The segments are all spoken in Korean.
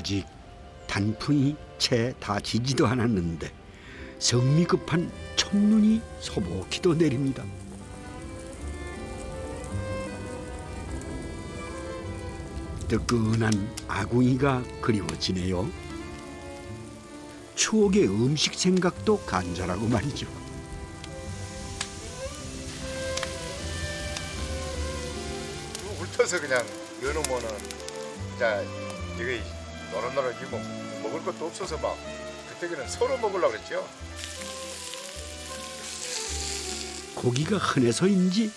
아직 단풍이 채 다 지지도 않았는데 성미 급한 첫눈이 소복히도 내립니다. 뜨끈한 아궁이가 그리워지네요. 추억의 음식 생각도 간절하고 말이죠. 훑어서 그냥 넣어놓으면은 이제 이게 노릇노릇이고 먹을 것도 없어서 막 그때 그냥 서로 먹으려고 그랬죠. 고기가 흔해서인지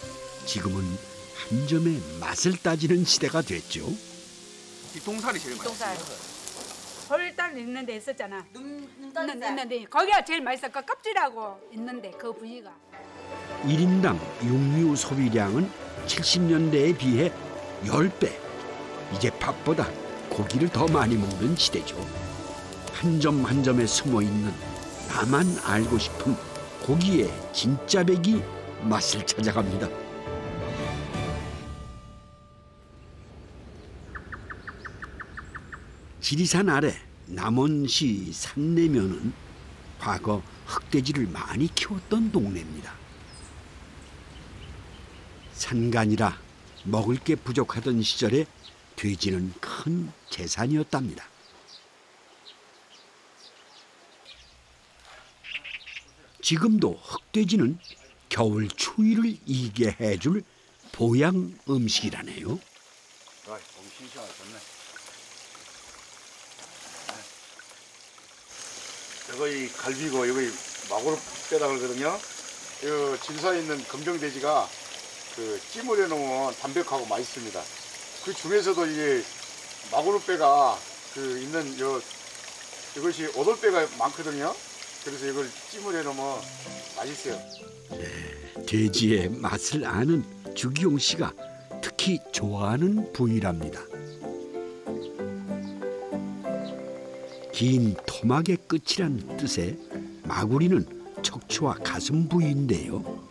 지금은 한 점의 맛을 따지는 시대가 됐죠. 이 동살이 제일 맛있어요. 홀딱 있는 데 있었잖아. 눈동살. 있는데 거기가 제일 맛있어. 그 껍질하고 있는데 그 부위가. 1인당 육류 소비량은 70년대에 비해 10배. 이제 밥보다 고기를 더 많이 먹는 시대죠. 한 점 한 점에 숨어있는 나만 알고 싶은 고기의 진짜 백이 맛을 찾아갑니다. 지리산 아래 남원시 산내면은 과거 흑돼지를 많이 키웠던 동네입니다. 산간이라 먹을 게 부족하던 시절에 돼지는 큰 재산이었답니다. 지금도 흑돼지는 겨울 추위를 이기게 해줄 보양 음식이라네요. 너무 싱싱하게 좋네. 이거 이 갈비고 이거 마구로 빼다 그러거든요. 이 진사에 있는 검정돼지가 그 찜을 해놓으면 담백하고 맛있습니다. 그 중에서도 이게 마구로뼈가 그 있는 이것이 오돌뼈가 많거든요. 그래서 이걸 찜을 해놓으면 맛있어요. 네, 돼지의 맛을 아는 주기용 씨가 특히 좋아하는 부위랍니다. 긴 토막의 끝이란 뜻의 마구리는 척추와 가슴 부위인데요.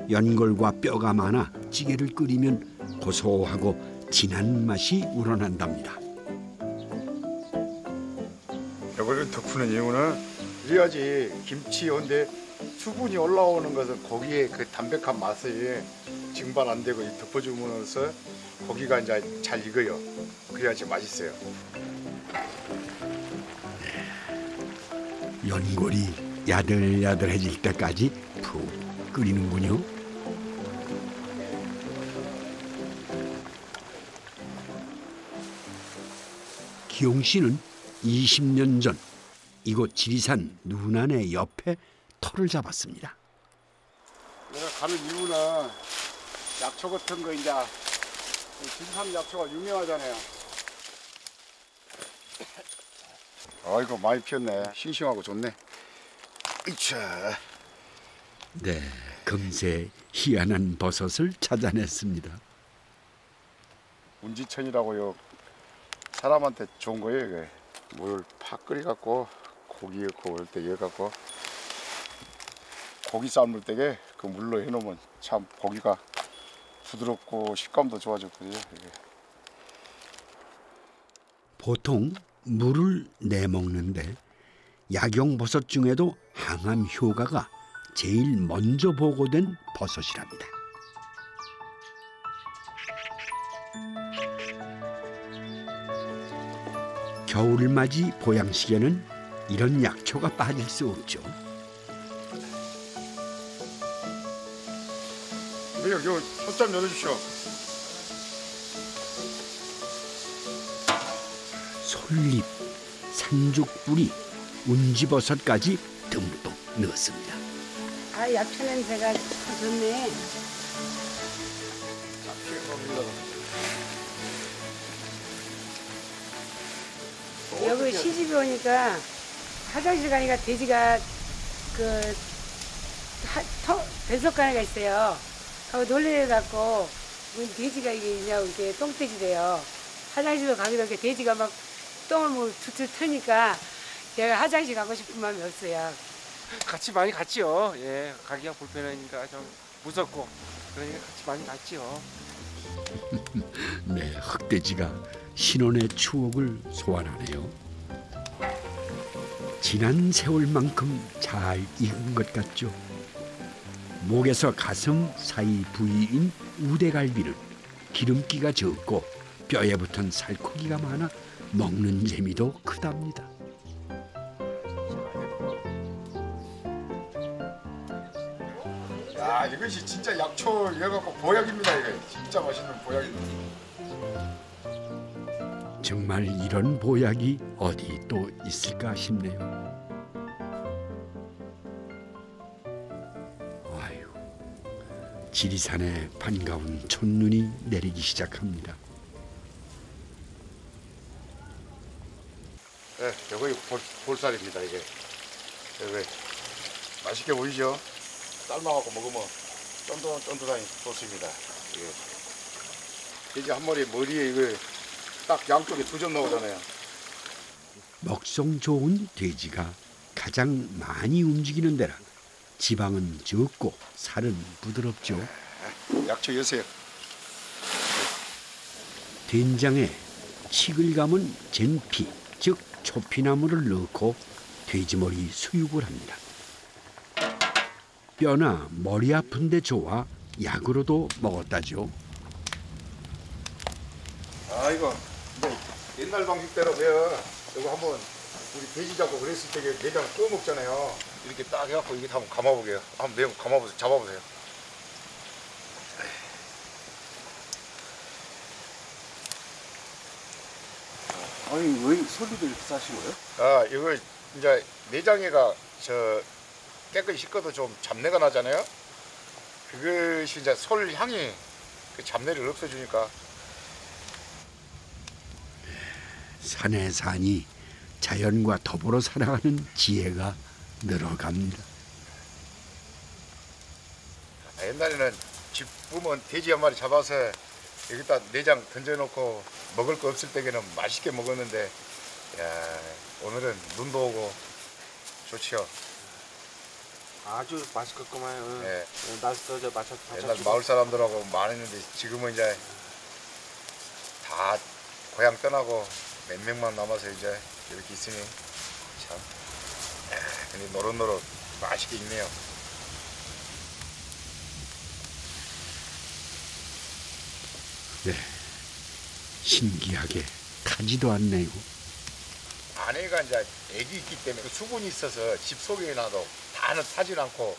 연골과 뼈가 많아 찌개를 끓이면 고소하고 진한 맛이 우러난답니다. 이걸 덮는 이유는 이래야지 김치인데 수분이 올라오는 것은 고기의 그 담백한 맛이 증발 안 되고 덮어주면서 고기가 이제 잘 익어요. 그래야지 맛있어요. 연골이 야들야들해질 때까지 푹 끓이는군요. 기용 씨는 20년 전 이곳 지리산 눈안의 옆에 터를 잡았습니다. 내가 가는 이유는 약초 같은 거 이제 지리산 약초가 유명하잖아요. 아이고 많이 피었네. 싱싱하고 좋네. 이차. 네, 금세 희한한 버섯을 찾아냈습니다. 운지천이라고요. 사람한테 좋은 거예요. 이게. 물을 팍 끓여갖고 고기 넣고 그럴 때 이래갖고 고기 삶을 때게 그 물로 해놓으면 참 고기가 부드럽고 식감도 좋아졌거든요. 이게. 보통 물을 내먹는데 약용버섯 중에도 항암 효과가 제일 먼저 보고된 버섯이랍니다. 겨울을 맞이 보양식에는 이런 약초가 빠질 수 없죠. 여기 솥좀 열어주시오. 솔잎, 산죽뿌리, 운지버섯까지 듬뿍 넣었습니다. 아, 약초 냄새가 좋네. 여기 시집이 오니까 화장실 가니까 돼지가 뱃속간에가 있어요. 하고 놀래갖고 돼지가 이게 있냐고 이렇게 똥돼지래요. 화장실로 가기도 이렇게 돼지가 막 똥을 뭐 툭툭 트니까 제가 화장실 가고 싶은 마음이 없어요. 같이 많이 갔지요. 예, 가기가 불편하니까 좀 무섭고 그러니까 같이 많이 갔지요. 네, 흑돼지가 신혼의 추억을 소환하네요. 지난 세월만큼 잘 익은 것 같죠. 목에서 가슴 사이 부위인 우대갈비는 기름기가 적고 뼈에 붙은 살코기가 많아 먹는 재미도 크답니다. 야, 이것이 진짜 약초 이래갖고 보약입니다. 이거 진짜 맛있는 보약입니다. 정말 이런 보약이 어디 또 있을까 싶네요. 아유, 지리산에 반가운 첫눈이 내리기 시작합니다. 네, 이거 볼살입니다. 이게 맛있게 보이죠? 삶아갖고 먹으면 쫀득쫀득하니 좋습니다. 이게 돼지 한 마리 머리에 이거 딱 양쪽에 2점 나오잖아요. 먹성 좋은 돼지가 가장 많이 움직이는 데라 지방은 적고 살은 부드럽죠. 약초 여세요. 된장에 칡을 감은 전피, 즉 초피나물을 넣고 돼지머리 수육을 합니다. 뼈나 머리 아픈데 좋아 약으로도 먹었다죠. 아, 이거 근데 옛날 방식대로면 이거 한번 우리 돼지 잡고 그랬을 때 내장 구워 먹잖아요. 이렇게 딱 해갖고 이게 한번 감아보게요. 한번 내고 감아보세요. 잡아보세요. 아니 왜 소리를 이렇게 싸신 거예요? 아, 이거 이제 내장에가 저 깨끗이 씻어도 좀 잡내가 나잖아요. 그것이 이제 솔 향이 그 잡내를 없애주니까. 산에 사니 자연과 더불어 살아가는 지혜가 늘어갑니다. 옛날에는 집 보면 돼지 한 마리 잡아서 여기다 내장 던져놓고 먹을 거 없을 때에는 맛있게 먹었는데, 야, 오늘은 눈도 오고 좋지요. 아주 맛있겠구만. 네. 날씨도 저 맞춰. 옛날 마을 사람들하고 많았는데 지금은 이제 다 고향 떠나고 몇 명만 남아서 이제 이렇게 있으니 참, 근데 노릇노릇 맛있게 익네요. 네, 신기하게 타지도 않네요. 아내가 이제 애기 있기 때문에 그 수분이 있어서 집 속에 놔도 다는 타진 않고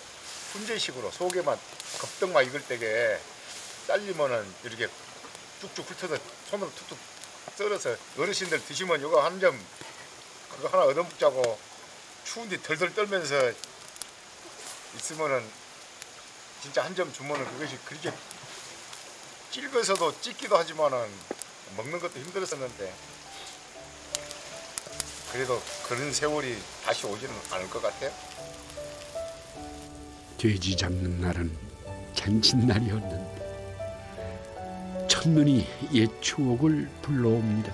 훈제식으로 속에만 겁덩만 익을 때게 잘리면은 이렇게 쭉쭉 훑어서 손으로 툭툭 썰어서 어르신들 드시면 이거 한 점 그거 하나 얻어먹자고 추운데 덜덜 떨면서 있으면은 진짜 한 점 주면은 그것이 그렇게 찔거서도 찢기도 하지만은 먹는 것도 힘들었었는데 그래도 그런 세월이 다시 오지는 않을 것 같아요. 돼지 잡는 날은 잔칫날이었는데 첫눈이 옛 추억을 불러옵니다.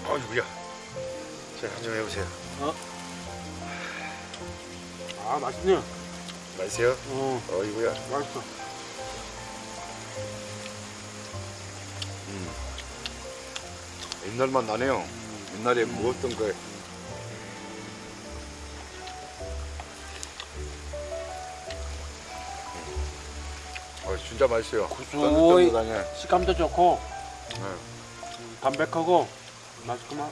어이구야, 제가 한 점 해보세요. 아 맛있네요. 맛있어요? 어이구야. 맛있어. 옛날 맛 나네요. 옛날에 먹었던 거. 진짜 맛있어요. 고소히 쫀득쫀득하네. 식감도 좋고 네. 담백하고 맛있구만.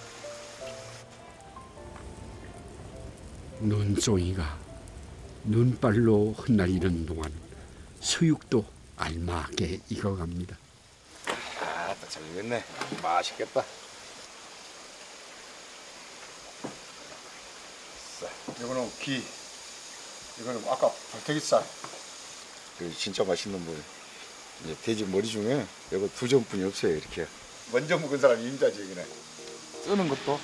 눈송이가 눈발로 흩날리는 동안 수육도 알맞게 익어갑니다. 아, 잘 익었네. 맛있겠다. 이거는 기, 이거는 아까 불태기살. 진짜 맛있는 거. 이제 돼지 머리 중에 이거 2점뿐이 없어요. 이렇게 먼저 먹은 사람이 임자지 여기는. 쓰는 것도.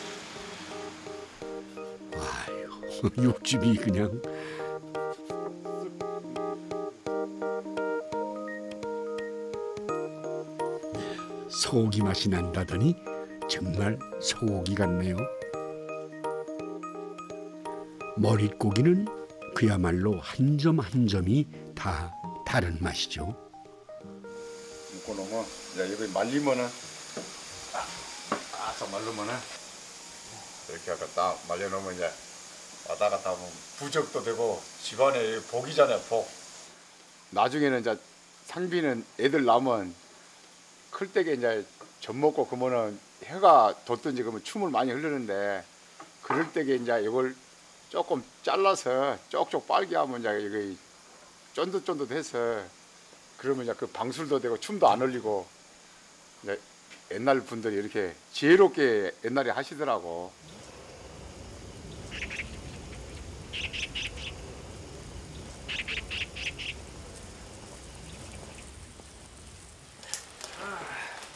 아유, 육즙이 그냥 소고기 맛이 난다더니 정말 소고기 같네요. 머릿고기는 그야말로 한 점 한 점이 다 다른 맛이죠. 묶어놓으면 이제 여기 말리면은 딱 말르면은 이렇게 아까 딱 말려놓으면 이제 왔다 갔다 하면 부적도 되고 집안에 복이잖아요, 복. 나중에는 이제 상비는 애들 낳으면 클 때게 이제 젖 먹고 그러면은 해가 돋든지 그러면 춤을 많이 흐르는데 그럴 때게 이제 이걸 조금 잘라서 쪽쪽 빨게 하면 이제 이게 쫀득쫀득해서 그러면 이제 그 방술도 되고 춤도 안 흘리고 이제 옛날 분들이 이렇게 지혜롭게 옛날에 하시더라고.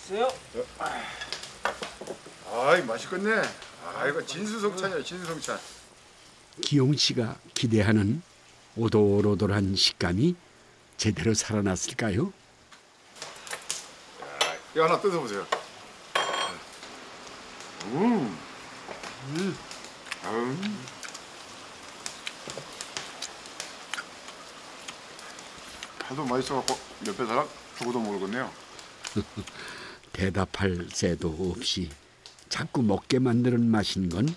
있어요? 아이 맛있겠네. 아 이거 진수성찬이야, 진수성찬. 기용 씨가 기대하는 오돌오돌한 식감이 제대로 살아났을까요? 이거 하나 뜯어보세요. 하도 맛있어갖고 옆에 사람 죽어도 모르겠네요. 대답할 새도 없이 자꾸 먹게 만드는 맛인 건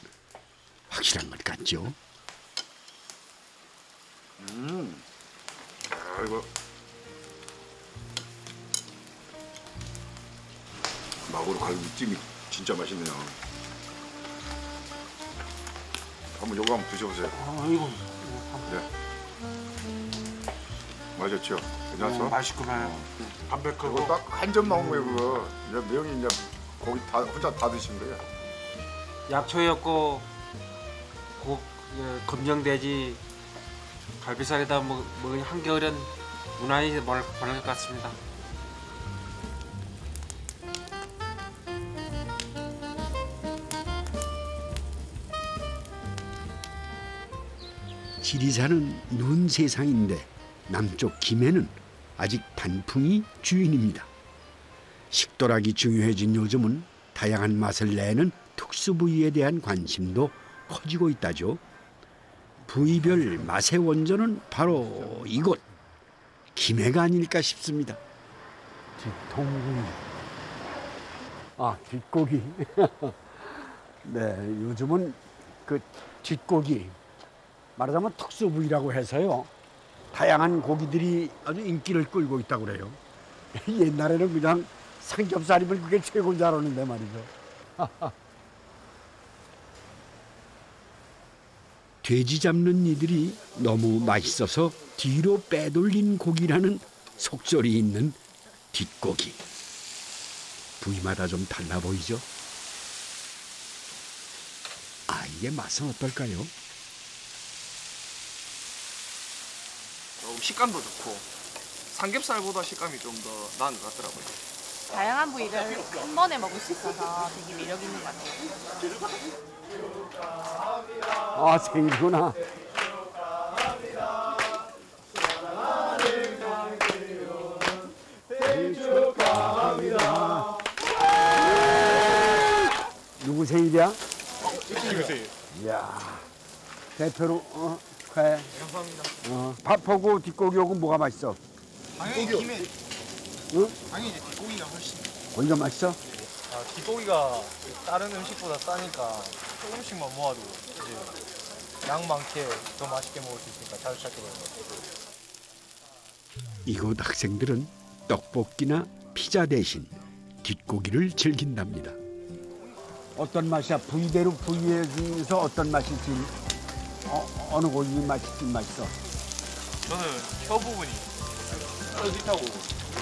확실한 것 같죠. 아 이거 마구로 갈비찜이 진짜 맛있네요. 한번 요거 한번 드셔보세요. 아이고. 네. 맛있죠? 괜찮았어? 맛있구만. 담백하고. 그거 딱 한 점 나온 거예요 그거. 이제 매형이 이제 고기 다 혼자 다 드신 거예요. 약초였고 검정돼지 갈비살에다 먹은 한겨울엔 무난히 먹을 것 같습니다. 지리산은 눈 세상인데 남쪽 김해는 아직 단풍이 주인입니다. 식도락이 중요해진 요즘은 다양한 맛을 내는 특수 부위에 대한 관심도 커지고 있다죠. 부위별 맛의 원조는 바로 이곳 김해가 아닐까 싶습니다. 뒷통구이. 아, 뒷고기. 네, 요즘은 그 뒷고기 말하자면 특수 부위라고 해서요. 다양한 고기들이 아주 인기를 끌고 있다고 그래요. 옛날에는 그냥 삼겹살이면 그게 최고인 줄 알았는데 말이죠. 돼지 잡는 이들이 너무 맛있어서 뒤로 빼돌린 고기라는 속설이 있는 뒷고기. 부위마다 좀 달라 보이죠? 아, 이게 맛은 어떨까요? 식감도 좋고 삼겹살보다 식감이 좀 더 나은 것 같더라고요. 다양한 부위를 한 번에 먹을 수 있어서 되게 매력 있는 것 같아요. 아, 생이구나. 누구 생일이야? 지금 생일. 이야, 대표로 축하해. 감사합니다. 밥하고 뒷고기하고 뭐가 맛있어? 당연히 김에. 응? 당연히 이제 뒷고기가 훨씬. 거기가 맛있어? 뒷고기가 다른 음식보다 싸니까 조금씩만 모아도 이제 양 많게 더 맛있게 먹을 수 있으니까 자주 찾게 되는 것 같아요. 이곳 학생들은 떡볶이나 피자 대신 뒷고기를 즐긴답니다. 어떤 맛이야? 부위대로 부위에 중에서 어떤 맛이 제일 어느 고기 맛이 제일 맛있어? 저는 혀 부분이 쫄깃하고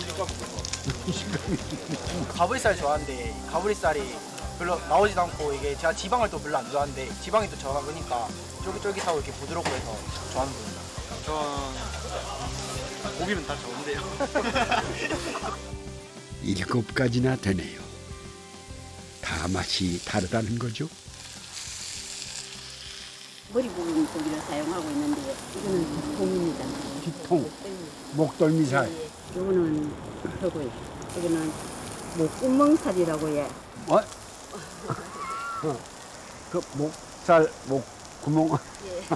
식감이 좋은 것 같아요. 가브리살 좋아하는데 가브리살이 별로 나오지도 않고 이게 제가 지방을 또 별로 안 좋아하는데 지방이 또 적으니까 쫄깃쫄깃하고 이렇게 부드럽고 해서 좋아하는 부분입니다. 전 고기는 다 좋은데요. 7가지나 되네요. 다 맛이 다르다는 거죠. 머리 부분 고기를 사용하고 있는데 이거는 뒷통입니다. 뒷통, 목덜미살. 이거는 혀고요. 이거는 목구멍살이라고 해. 그 목살, 구멍. 예.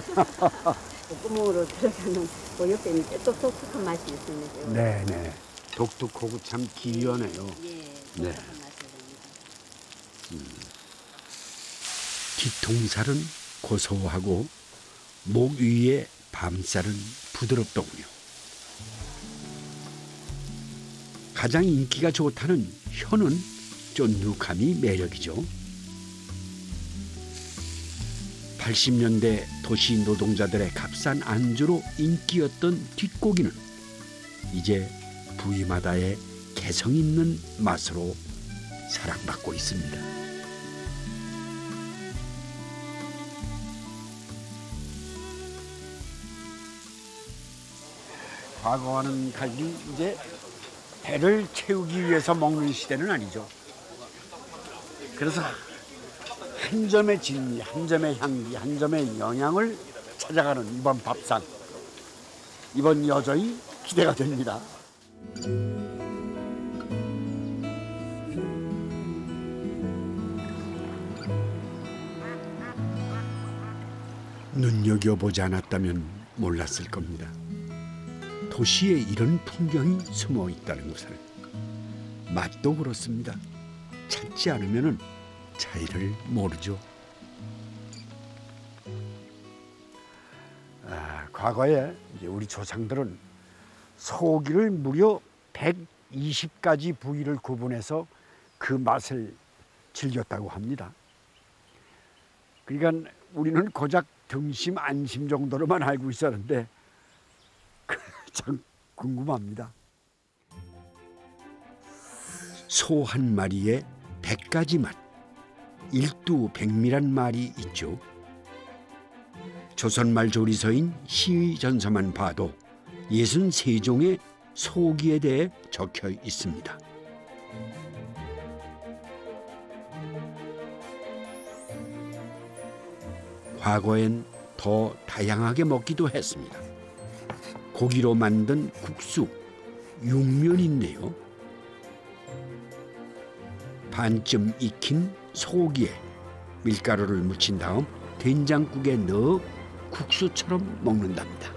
구멍으로 들어가는 그 옆에는 똑똑똑한 맛이 있습니다. 네네. 독특하고 참 기이하네요. 예, 네. 똑똑한 맛을 냅니다. 뒤통살은 고소하고 목 위에 밤살은 부드럽더군요. 가장 인기가 좋다는 혀는 쫀득함이 매력이죠. 80년대 도시 노동자들의 값싼 안주로 인기였던 뒷고기는 이제 부위마다의 개성 있는 맛으로 사랑받고 있습니다. 과거와는 달리 이제 배를 채우기 위해서 먹는 시대는 아니죠. 그래서 한 점의 진미, 한 점의 향기, 한 점의 영양을 찾아가는 이번 밥상. 이번 여정이 기대가 됩니다. 눈여겨보지 않았다면 몰랐을 겁니다. 도시에 이런 풍경이 숨어 있다는 것을. 맛도 그렇습니다. 찾지 않으면 차이를 모르죠. 과거에 이제 우리 조상들은 소고기를 무려 120가지 부위를 구분해서 그 맛을 즐겼다고 합니다. 그러니까 우리는 고작 등심, 안심 정도로만 알고 있었는데 참 궁금합니다. 소 한 마리에 100가지 맛, 일두백미란 말이 있죠. 조선말 조리서인 시의전서만 봐도 63종의 소고기에 대해 적혀 있습니다. 과거엔 더 다양하게 먹기도 했습니다. 고기로 만든 국수, 육면인데요. 반쯤 익힌 소고기에 밀가루를 묻힌 다음 된장국에 넣어 국수처럼 먹는답니다.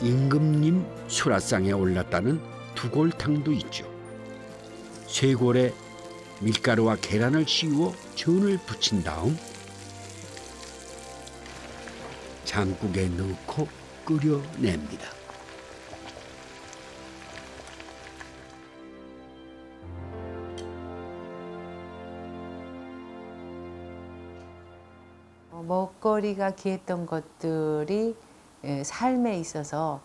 임금님 수라상에 올랐다는 두골탕도 있죠. 쇄골에 밀가루와 계란을 씌워 전을 부친 다음 장국에 넣고 끓여냅니다. 먹거리가 귀했던 것들이 삶에 있어서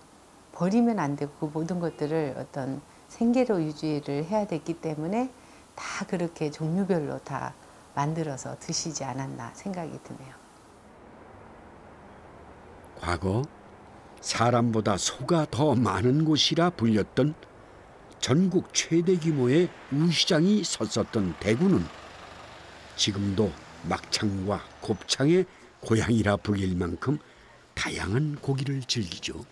버리면 안 되고 그 모든 것들을 어떤 생계로 유지를 해야 됐기 때문에 다 그렇게 종류별로 다 만들어서 드시지 않았나 생각이 드네요. 과거 사람보다 소가 더 많은 곳이라 불렸던 전국 최대 규모의 우시장이 섰었던 대구는 지금도 막창과 곱창의 고향이라 불릴 만큼 다양한 고기를 즐기죠.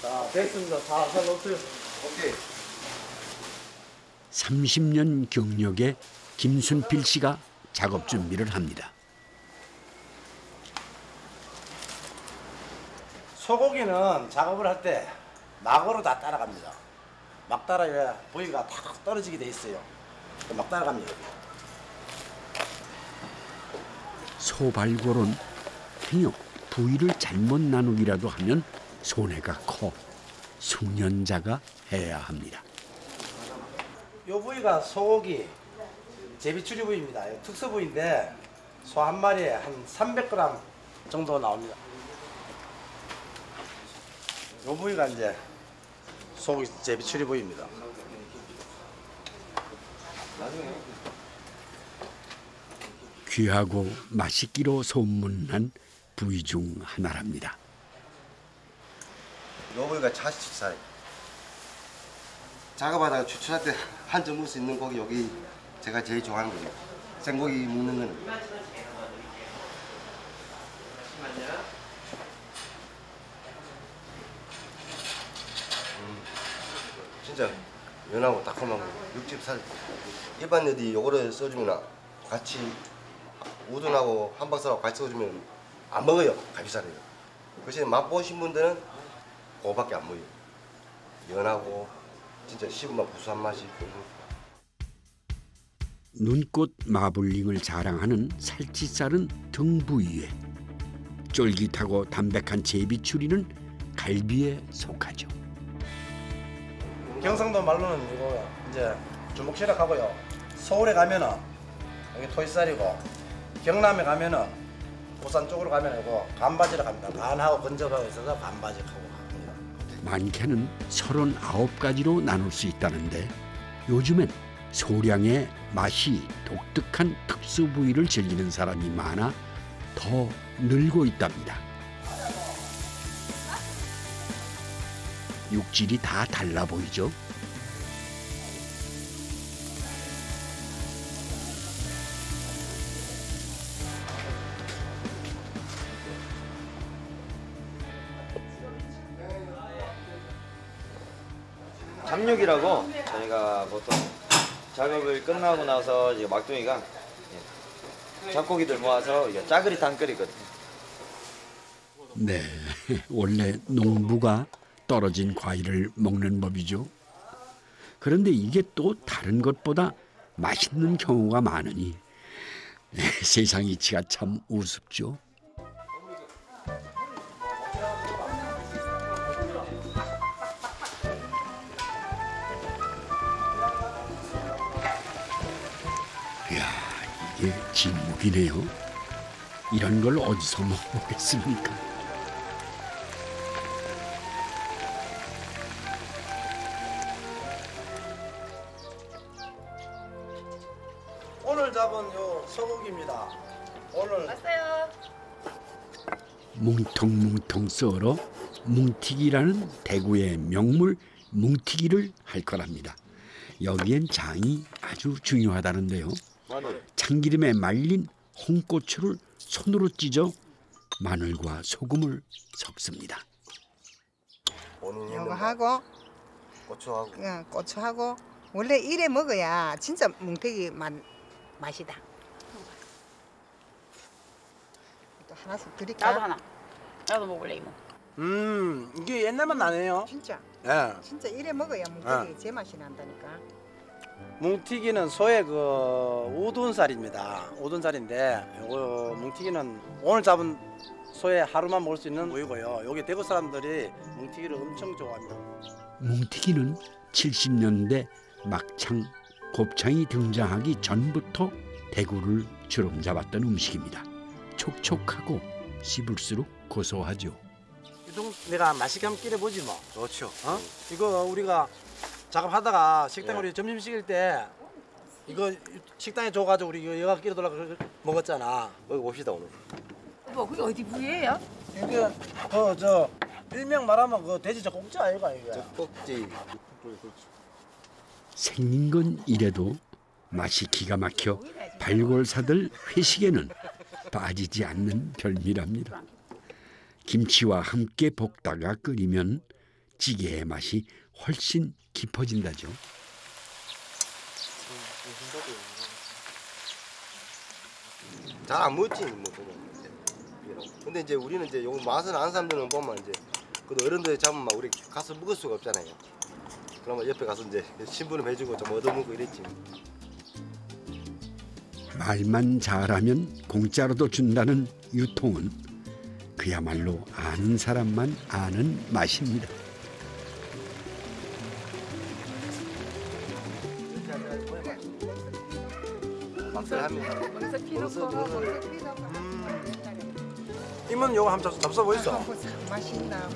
자, 됐습니다. 자, 놓으세요. 오케이. 30년 경력의 김순필 씨가 작업 준비를 합니다. 소고기는 작업을 할 때 막으로 다 따라갑니다. 막 따라야 부위가 탁 떨어지게 돼 있어요. 막 따라갑니다. 소발골은 그냥 부위를 잘못 나누기라도 하면 손해가 커 숙련자가 해야 합니다. 이 부위가 소고기 제비추리 부위입니다. 특수 부위인데 소 한 마리에 한 300g 정도 나옵니다. 이 부위가 이제 소고기 제비추리 부위입니다. 귀하고 맛있기로 소문난 부위 중 하나랍니다. 이 부위가 자식살. 작업하다가 추출할 때 한 점 먹을 수 있는 고기 여기 제가 제일 좋아하는 거예요. 생고기 먹는 거는. 진짜 연하고 달콤하고 육즙 살. 일반 여디 요거를 써주면 같이 우둔하고 함박살하고 같이 써주면 안 먹어요. 갈비살이요. 그래서 맛보신 분들은 그거밖에 안 먹어요. 연하고 진짜 씹으면 구수한 맛이. 눈꽃 마블링을 자랑하는 살치살은 등 부위에, 쫄깃하고 담백한 제비추리는 갈비에 속하죠. 경상도 말로는 이거 이제 주먹시락하고요. 서울에 가면은 여기 토이살이고, 경남에 가면은 부산 쪽으로 가면 이거 간바지락 합니다. 간하고 건접하고 있어서 간바지락하고 합니다. 많게는 39가지로 나눌 수 있다는데 요즘엔 소량의 맛이 독특한 특수 부위를 즐기는 사람이 많아 더 늘고 있답니다. 육질이 다 달라 보이죠? 잡육이라고 저희가 보통 작업을 끝나고 나서 이제 막둥이가 잡고기들 모아서 이게 짜그리탕 끓이거든요. 네, 원래 농부가 떨어진 과일을 먹는 법이죠. 그런데 이게 또 다른 것보다 맛있는 경우가 많으니 세상 이치가 참 우습죠. 이야, 이게 진목이네요. 이런 걸 어디서 먹겠습니까? 오늘 잡은 요 소고기입니다. 오늘 왔어요. 뭉텅뭉텅 썰어 뭉티기라는 대구의 명물 뭉티기를 할 거랍니다. 여기엔 장이 아주 중요하다는데요. 참기름에 말린 홍고추를 손으로 찢어 마늘과 소금을 섞습니다. 이거 하고 고추하고 그냥 고추하고 원래 이래 먹어야 진짜 뭉태기 맛이다. 또 하나씩 드릴까? 나도 하나. 나도 먹을래 이모. 이게 옛날 맛 나네요. 진짜. 예. 진짜 이래 먹어야 뭉태기 제맛이 난다니까. 뭉티기는 소의 그 우둔살입니다. 우둔살인데 요거 뭉티기는 오늘 잡은 소의 하루만 먹을 수 있는 부위고요. 여기 대구 사람들이 뭉티기를 엄청 좋아합니다. 뭉티기는 70년대 막창, 곱창이 등장하기 전부터 대구를 주름 잡았던 음식입니다. 촉촉하고 씹을수록 고소하죠. 이동 내가 맛있게 한번 끼려보지 뭐. 좋죠. 어? 이거 우리가 작업하다가 식당 우리 점심 시킬 때 이거 식당에 줘가지고 우리 이거 여가 끼려 돌아가 먹었잖아. 여기 봅시다 오늘. 뭐 그게 어디 부위예요? 이게 저 일명 말하면 그 돼지 젖꼭지 아이가 이게. 젖꼭지. 생긴 건 이래도 맛이 기가 막혀 발골사들 회식에는 빠지지 않는 별미랍니다. 김치와 함께 볶다가 끓이면 찌개의 맛이 훨씬 깊어진다죠. 잘 안 먹지 뭐 그거. 근데 이제 우리는 이제 요 맛을 아는 사람들은 보면 이제 그 어른들 잡으면 우리 가서 먹을 수가 없잖아요. 그러면 옆에 가서 이제 신부름 해주고 좀 얻어먹고 이랬지. 말만 잘하면 공짜로도 준다는 유통은 그야말로 아는 사람만 아는 맛입니다. 멍석 피놓고 이모는 요거 한번 잡숴 보이소. 맛있나?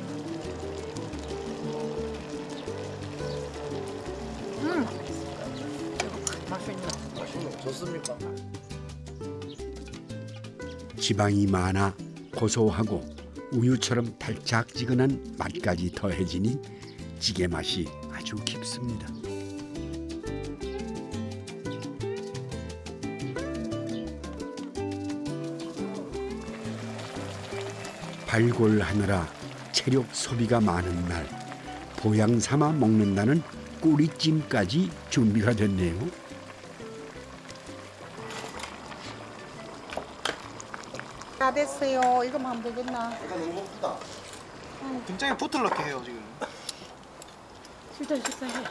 맛있네. 좋습니까? 지방이 많아 고소하고 우유처럼 달짝지근한 맛까지 더해지니 찌개 맛이 아주 깊습니다. 발골하느라 체력 소비가 많은 날 보양 삼아 먹는다는 꼬리찜까지 준비가 됐네요. 다 됐어요. 이거만 하면 되겠나? 너무 고프다. 등장에 붙을렇게 해요 지금. 실수해.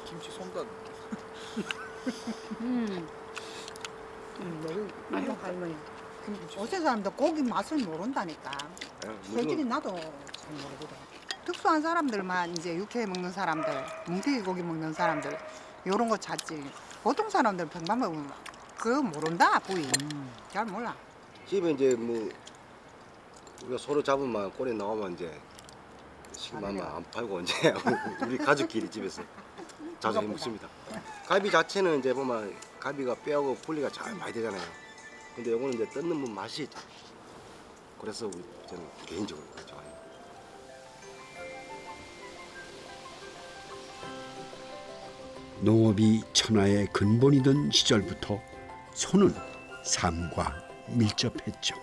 김치 손다. 너무 할머니. 어제 사람들 고기 맛을 모른다니까. 솔직히 나도 잘 모르거든. 특수한 사람들만 이제 육회 먹는 사람들, 뭉태기 고기 먹는 사람들 요런 거 찾지. 보통 사람들 백반 먹으면 그거 모른다 부위. 잘 몰라. 집에 이제 뭐 우리가 소를 잡으면 꼬리 나오면 이제 식만만 안 팔고 이제 우리 가족끼리 집에서 자주 해 먹습니다. 갈비 자체는 이제 보면 갈비가 뼈하고 분리가 잘 많이 되잖아요. 근데 요거는 이제 뜯는 맛이 있잖아요. 그래서 저는 개인적으로 좋아해요. 농업이 천하의 근본이던 시절부터 소는 삶과 밀접했죠.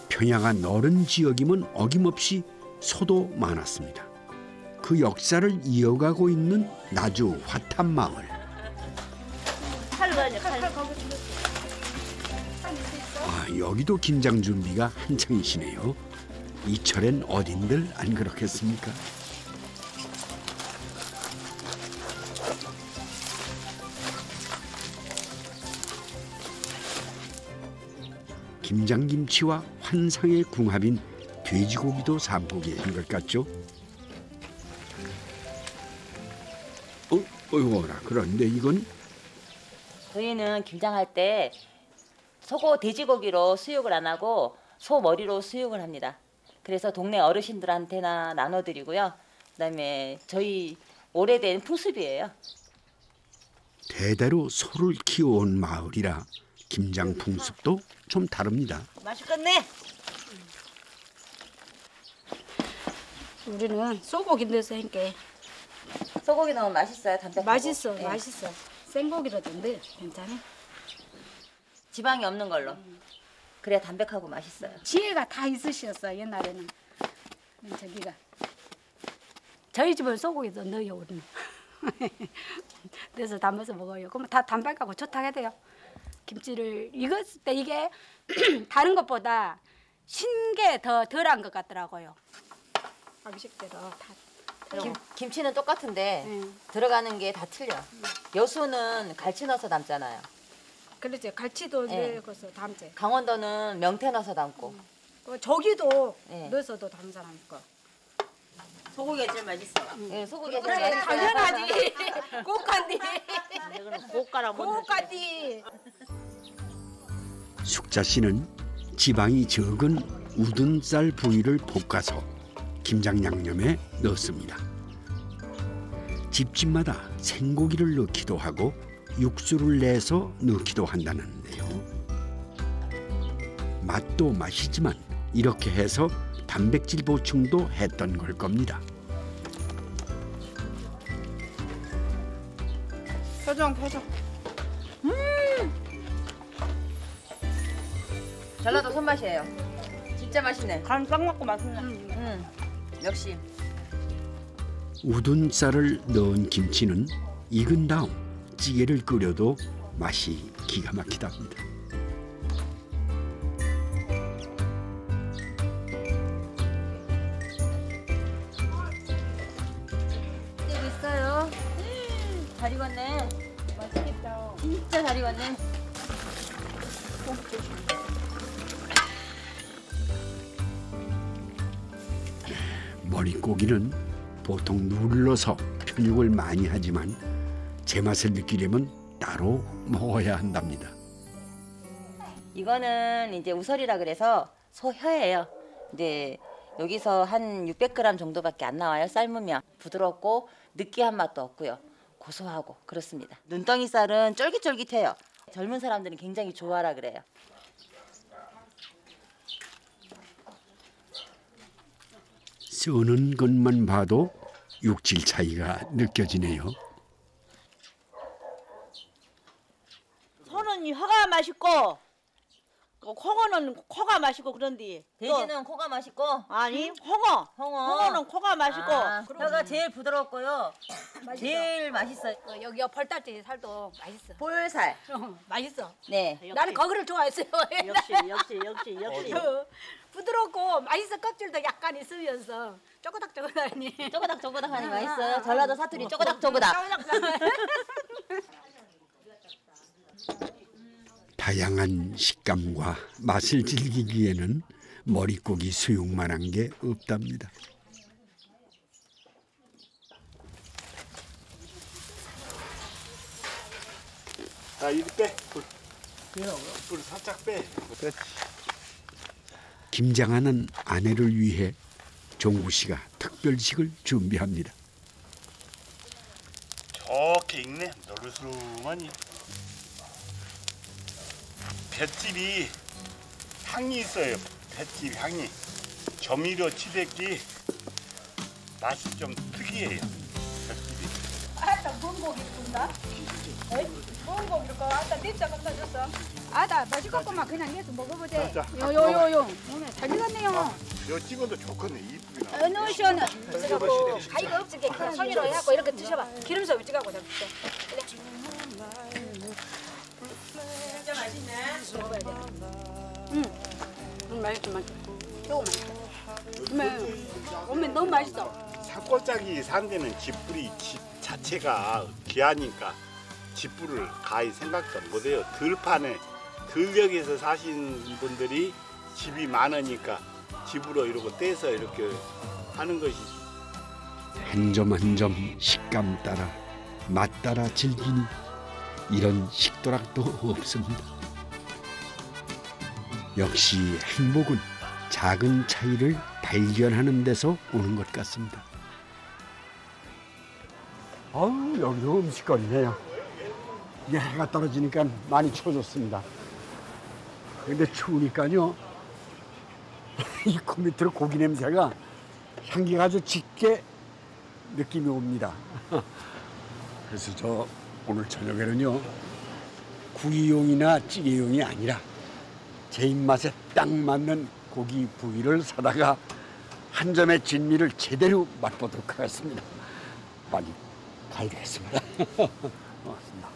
평양한 어른 지역이면 어김없이 소도 많았습니다. 그 역사를 이어가고 있는 나주 화탄마을. 여기도 김장 준비가 한창이시네요. 이철엔 어딘들 안 그렇겠습니까? 김장김치와 환상의 궁합인 돼지고기도 삶고 계신 것 같죠? 어이구나. 그런데 이건? 저희는 김장할 때 소고 돼지고기로 수육을 안 하고 소 머리로 수육을 합니다. 그래서 동네 어르신들한테나 나눠드리고요. 그다음에 저희 오래된 풍습이에요. 대대로 소를 키워온 마을이라 김장 풍습도 좀 다릅니다. 맛있겠네. 우리는 소고기 넣어서 할게. 소고기 넣으면 맛있어요. 담백하고. 맛있어, 네. 맛있어. 생고기로든데 괜찮아. 지방이 없는 걸로. 그래야 담백하고 맛있어요. 지혜가 다 있으셨어 옛날에는. 저기가 저희 집은 소고기도 넣어요 우리는. 그래서 담아서 먹어요. 그러면 다 담백하고 좋다 해야 돼요. 김치를 익었을 때 이게 다른 것보다 신게 더 덜한 것 같더라고요. 음식대로 다. 김치는 똑같은데 들어가는 게 다 틀려. 여수는 갈치 넣어서 담잖아요. 그렇죠. 갈치도 네. 넣어서 담지. 강원도는 명태 넣어서 담고. 저기도 네. 넣어서도 담는 사람 있고. 소고기가 제일 맛있어. 네, 소고기가 제일 그래, 맛있어. 당연하지. 고간디. 고가라고. 고간디. 숙자 씨는 지방이 적은 우둔살 부위를 볶아서 김장 양념에 넣습니다. 집집마다 생고기를 넣기도 하고 육수를 내서 넣기도 한다는데요. 맛도 맛이지만 이렇게 해서 단백질 보충도 했던 걸 겁니다. 표정. 전라도 손맛이에요. 진짜 맛있네. 간 딱 먹고 맛있네. 역시. 우둔살을 넣은 김치는 익은 다음 찌개를 끓여도 맛이 기가 막히답니다. 찌개 있어요. 잘 익었네. 맛있겠다. 진짜 잘 익었네. 머릿고기는 보통 눌러서 편육을 많이 하지만 제맛을 느끼려면 따로 먹어야 한답니다. 이거는 이제 우설이라 그래서 소혀예요. 근데 여기서 한 600g 정도밖에 안 나와요. 삶으면 부드럽고 느끼한 맛도 없고요. 고소하고 그렇습니다. 눈덩이 쌀은 쫄깃쫄깃해요. 젊은 사람들은 굉장히 좋아하라 그래요. 써는 것만 봐도 육질 차이가 느껴지네요. 소는 혀가 맛있고 콩은 홍어는 코가 맛있고 그런디. 돼지는 코가 맛있고. 아니 홍어. 홍어는 코가 맛있고. 혀가 제일 부드럽고요. 제일 맛있어요. 여기 펄딱지 살도 맛있어. 볼살. 맛있어. 네. 나는 거기를 좋아했어요. 역시. 부드럽고 맛있어. 껍질도 약간 있으면서 쪼그닥쪼그닥하니. 쪼그닥쪼그닥하니 맛있어요. 전라도 사투리 쪼그닥쪼그닥. 다양한 식감과 맛을 즐기기에는 머릿고기 수육만한 게 없답니다. 자, 이리 빼. 불 살짝 빼. 그렇지. 김장하는 아내를 위해 종구 씨가 특별식을 준비합니다. 좋게 익네. 노르스름하니. 볏집이 향이 있어요. 볏집 향이. 조미료 치대기 맛이 좀 특이해요. 볏집이. 아따 뭔 고기 굽나? 뭔 고기를 거 아따 냅자 갖다 줬어. 아따 맛있겠구만. 그냥 내서 먹어보자. 요요요요. 오늘 잘 익었네요. 요 찍어도 좋겠네. 이쁘게 나와. 어느 시원해. 쓰라고 가위가 없을게. 그냥 손으로 해갖고 이렇게 드셔봐. 기름서 찍어갖고 잡수세요. 그래. 진짜 맛있네. 먹어야 돼. 맛있어. 요거 맛있어. 오면 너무 맛있어. 산골짜기 산 데는 집불이 집 자체가 귀하니까 집불을 가히 생각도 못해요. 들판에 들녘에서 사신 분들이 집이 많으니까 집으로 이러고 떼서 이렇게 하는 것이 한 점 한 점 식감 따라 맛 따라 즐기니 이런 식도락도 없습니다. 역시 행복은 작은 차이를 발견하는 데서 오는 것 같습니다. 아우, 여기도 음식거리네요. 이게 해가 떨어지니까 많이 추워졌습니다. 근데 추우니까요, 이 코 밑으로 고기 냄새가 향기가 아주 짙게 느낌이 옵니다. 그래서 저 오늘 저녁에는요, 구이용이나 찌개용이 아니라 제 입맛에 딱 맞는 고기 부위를 사다가 한 점의 진미를 제대로 맛보도록 하겠습니다. 빨리 가야 되겠습니다. 고맙습니다.